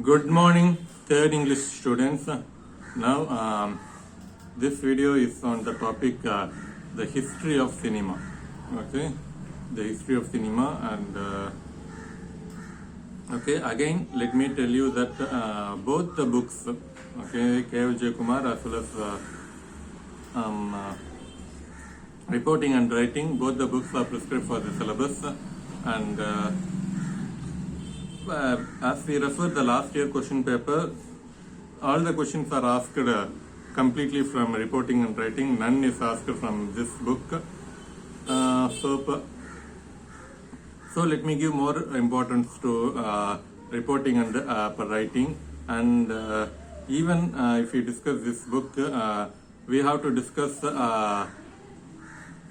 Good morning, third English students. Now, this video is on the topic the history of cinema. Okay, the history of cinema, and okay, again, let me tell you that both the books, okay, K.L. Kumar as well as reporting and writing, both the books are prescribed for the syllabus, and as we refer the last year question paper, all the questions are asked completely from reporting and writing. None is asked from this book. So let me give more importance to reporting and writing. And even if we discuss this book, we have to discuss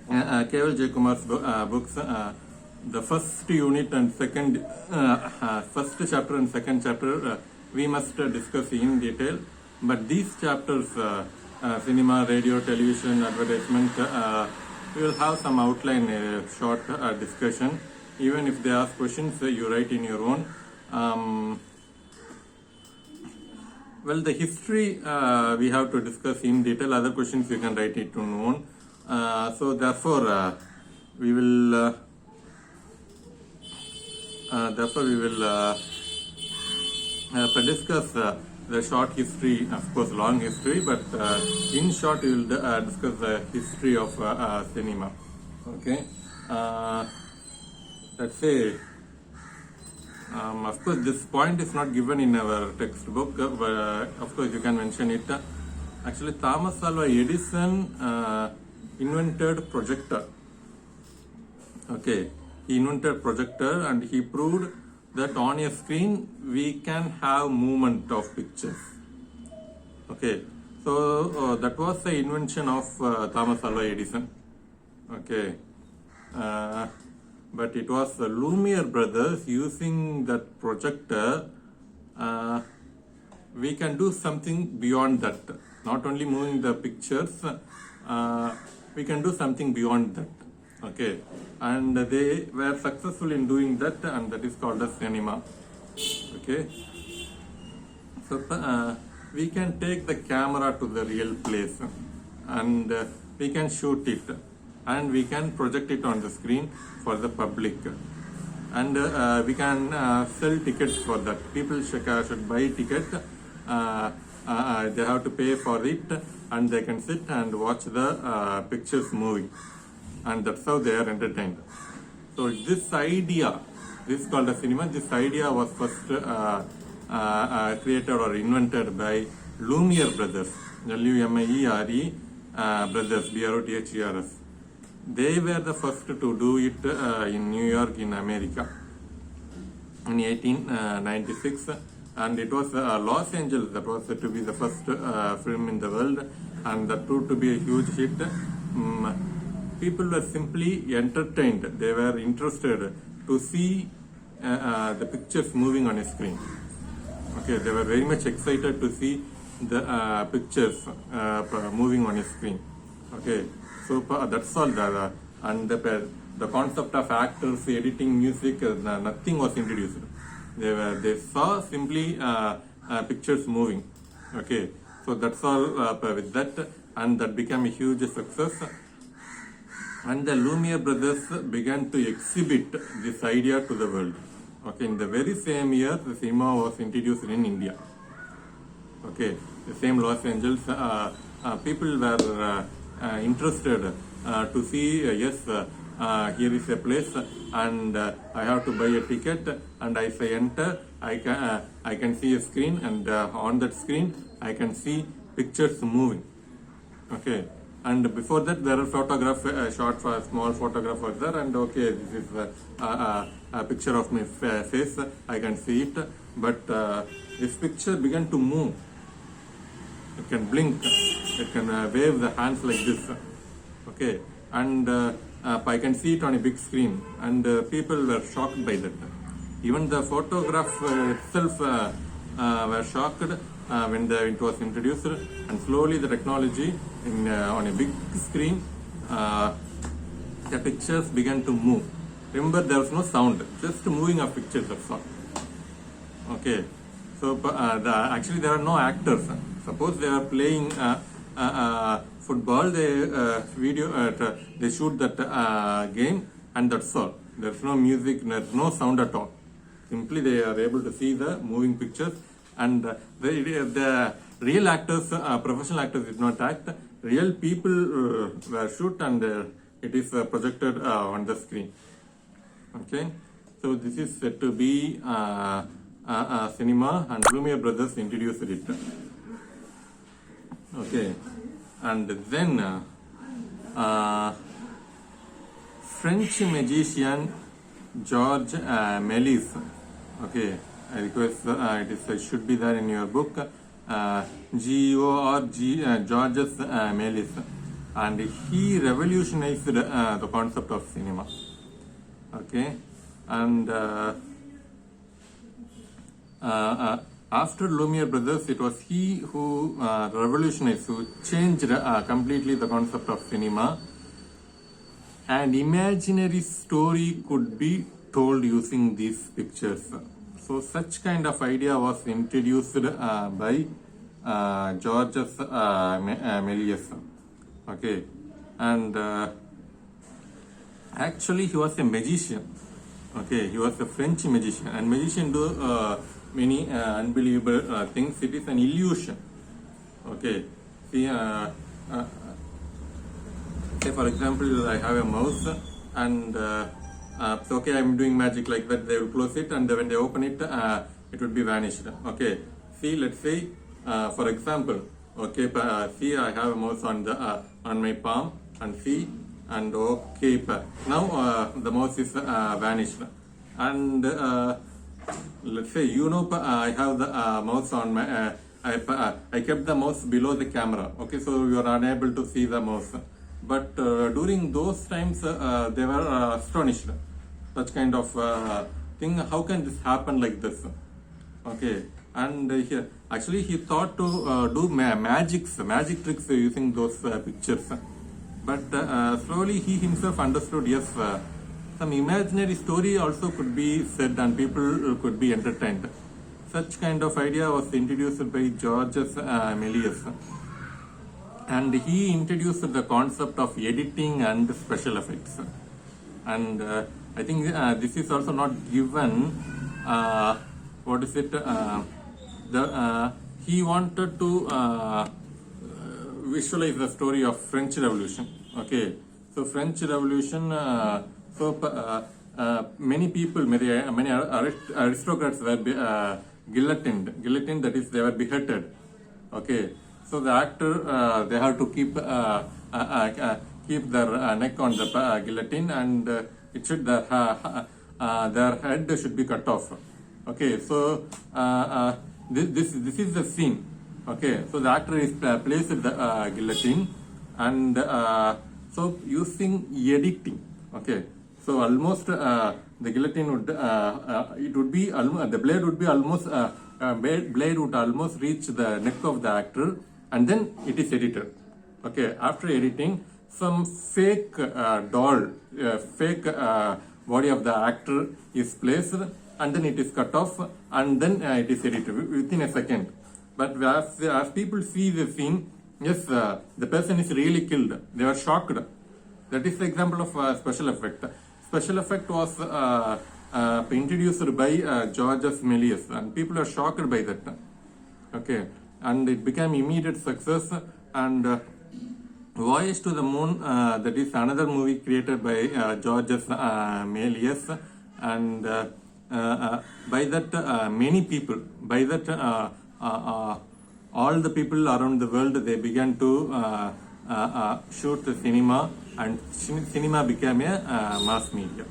K.L. Kumar's books. The first unit and first chapter and second chapter we must discuss in detail, but these chapters, cinema, radio, television, advertisement, we will have some outline, short discussion. Even if they ask questions, you write in your own. Well, the history we have to discuss in detail. Other questions you can write it on own. So therefore we will discuss the short history, of course long history, but in short we will discuss the history of cinema. Okay, let's say, of course this point is not given in our textbook, but of course you can mention it. Actually, Thomas Alva Edison invented projector. Okay, he invented projector and he proved that on a screen we can have movement of pictures. Okay, so that was the invention of Thomas Alva Edison. Okay, but it was the Lumiere brothers using that projector. We can do something beyond that. Not only moving the pictures, we can do something beyond that. Okay, and they were successful in doing that, and that is called as cinema. Okay, so we can take the camera to the real place, and we can shoot it, and we can project it on the screen for the public, and we can sell tickets for that. People should buy ticket. They have to pay for it, and they can sit and watch the pictures moving, and that's how they are entertained. So this idea, this is called a cinema. This idea was first created or invented by Lumiere brothers, Lumiere brothers, Brothers. They were the first to do it in New York, in America, in 1896, and it was Los Angeles that was to be the first film in the world, and that proved to be a huge hit. People were simply entertained. They were interested to see the pictures moving on a screen. Okay, they were very much excited to see the pictures moving on a screen. Okay, so that's all. And the concept of actors, editing, music, nothing was introduced. They saw simply pictures moving. Okay, so that's all with that, and that became a huge success. And the Lumiere brothers began to exhibit this idea to the world. Okay, in the very same year, the cinema was introduced in India. Okay, the same Los Angeles, people were interested to see, yes, here is a place, and I have to buy a ticket, and as I enter, I can see a screen, and on that screen, I can see pictures moving. Okay. And before that, there are photograph, short, small photograph was there, and okay, this is a picture of my face. I can see it, but this picture began to move. It can blink. It can wave the hands like this. Okay, and I can see it on a big screen, and people were shocked by that. Even the photograph itself were shocked when it was introduced, and slowly the technology on a big screen, the pictures began to move. Remember, there was no sound, just moving of pictures, that's all. Okay, So actually there are no actors. Suppose they are playing football, they shoot that game, and that's all. There's no music, there's no sound at all. Simply they are able to see the moving pictures, and the real actors, professional actors did not act. Real people were shoot, and it is projected on the screen. Okay, so this is said to be cinema, and Lumiere brothers introduced it. Okay, and then French magician George Méliès. Okay, I request it should be there in your book. Georges Méliès, and he revolutionized the concept of cinema. Okay, and after Lumiere brothers, it was he who revolutionized, who changed completely the concept of cinema. An imaginary story could be told using these pictures. So such kind of idea was introduced by Georges Méliès. Okay, and actually he was a magician. Okay, he was a French magician, and magician do many unbelievable things. It is an illusion. Okay, see, say for example, I have a mouse, and so okay, I'm doing magic like that. They will close it, and when they open it, it would be vanished. Okay, see, let's say, for example, okay, see, I have a mouse on the on my palm, and see, and okay, now the mouse is vanished, and let's say, I have the mouse on my I kept the mouse below the camera. Okay, so you are unable to see the mouse, but during those times they were astonished. Such kind of thing, how can this happen like this? Okay, and actually he thought to do magic tricks using those pictures, but slowly he himself understood, yes, some imaginary story also could be said and people could be entertained. Such kind of idea was introduced by Georges Méliès, and he introduced the concept of editing and special effects. And I think this is also not given. What is it? He wanted to visualize the story of French Revolution. Okay, so French Revolution. Many people, many aristocrats were guillotined. Guillotined, that is, they were beheaded. Okay, so the actor they have to keep their neck on the guillotine, and it should their head should be cut off. Okay, so this is the scene. Okay, so the actor is placed at the guillotine, and so using editing. Okay, so almost the guillotine would it would be the blade would be almost blade would almost reach the neck of the actor, and then it is edited. Okay, after editing, some fake fake body of the actor is placed, and then it is cut off, and then it is edited within a second. But as people see the scene, yes, the person is really killed. They are shocked. That is the example of special effect. Special effect was introduced by Georges Méliès, and people are shocked by that. Okay, and it became immediate success. And Voyage to the Moon, that is another movie created by Georges Méliès, and by that many people, by that all the people around the world, they began to shoot the cinema, and cinema became a mass media.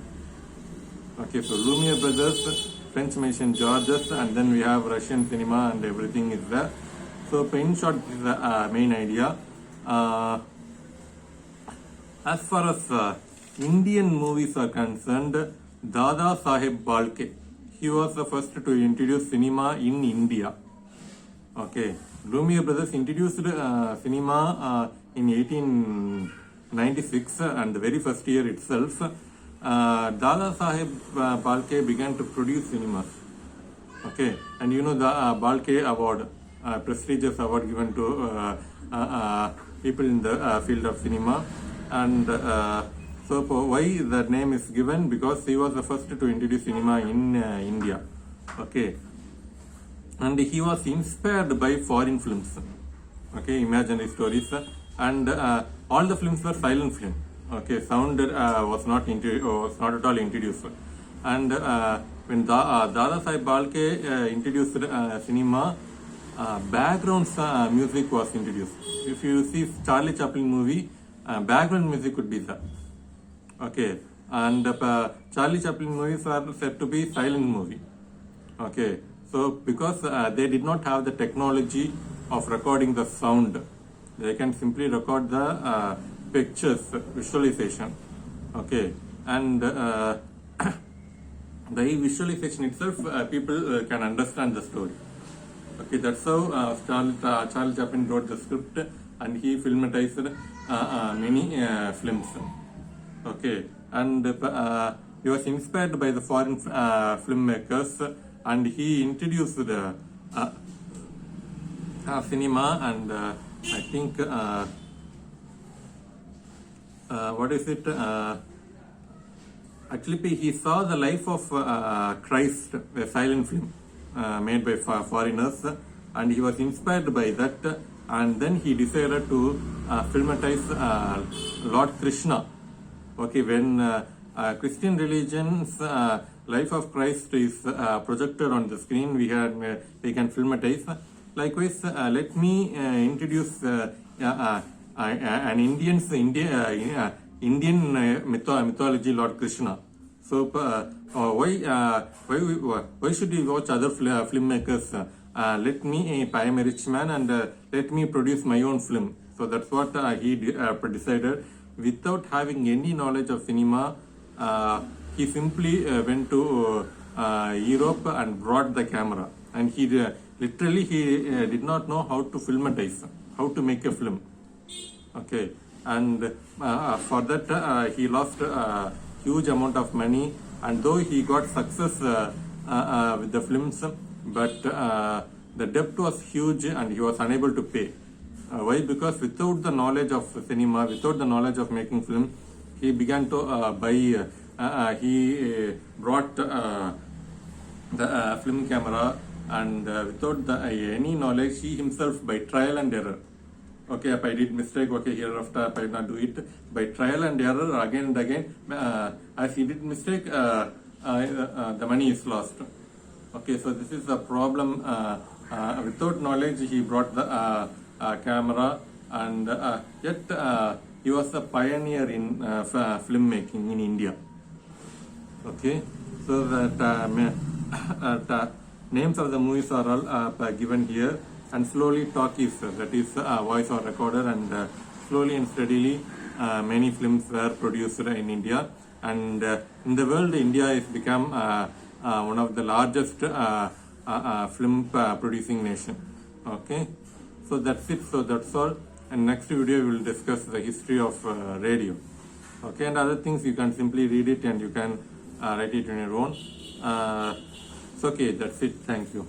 Okay, so Lumiere brothers, French magician Georges, and then we have Russian cinema, and everything is there. So in short, this is the main idea. As far as Indian movies are concerned, Dada Saheb Phalke, he was the first to introduce cinema in India. Okay, Lumiere brothers introduced cinema in 1896, and the very first year itself, Dada Saheb Phalke began to produce cinemas. Okay, and you know the Balke Award, prestigious award given to people in the field of cinema, and so why the name is given? Because he was the first to introduce cinema in India. Okay, and he was inspired by foreign films. Okay, imaginary stories, and all the films were silent film. Okay, sound was not at all introduced, and when Dada Sai Balke introduced cinema, background music was introduced. If you see Charlie Chaplin movie, background music could be there. Okay, and Charlie Chaplin movies are said to be silent movie. Okay, so because they did not have the technology of recording the sound, they can simply record the pictures, visualization. Okay, and by visualization itself, people can understand the story. Okay, that's how Charlie Chaplin wrote the script, and he filmatized many films. Okay, and he was inspired by the foreign filmmakers, and he introduced the cinema, and I think what is it? Actually, he saw the life of Christ, a silent film made by foreigners, and he was inspired by that, and then he decided to filmatize Lord Krishna. Okay, when Christian religion's life of Christ is projected on the screen, we can filmatize. Likewise, let me introduce an Indian mythology, Lord Krishna. So why should we watch other filmmakers? Let me, I am a rich man, and let me produce my own film. So that's what he decided. Without having any knowledge of cinema, he simply went to Europe and brought the camera, and he literally did not know how to filmatize, how to make a film. Okay, and for that he lost a huge amount of money, and though he got success with the films, but the debt was huge and he was unable to pay. Why? Because without the knowledge of cinema, without the knowledge of making film, he began to he brought the film camera, and without any knowledge, he himself, by trial and error. Okay, if I did mistake, okay, hereafter I will not do it. By trial and error, again and again, as he did mistake, the money is lost. Okay, so this is the problem. Without knowledge, he brought the camera, and yet he was a pioneer in filmmaking in India. Okay, so that names of the movies are all given here, and slowly talkies, that is voice or recorder, and slowly and steadily many films were produced in India, and in the world India has become one of the largest film producing nation. Okay, so that's it. So that's all, and next video we will discuss the history of radio. Okay, and other things you can simply read it, and you can write it on your own. So okay, that's it. Thank you.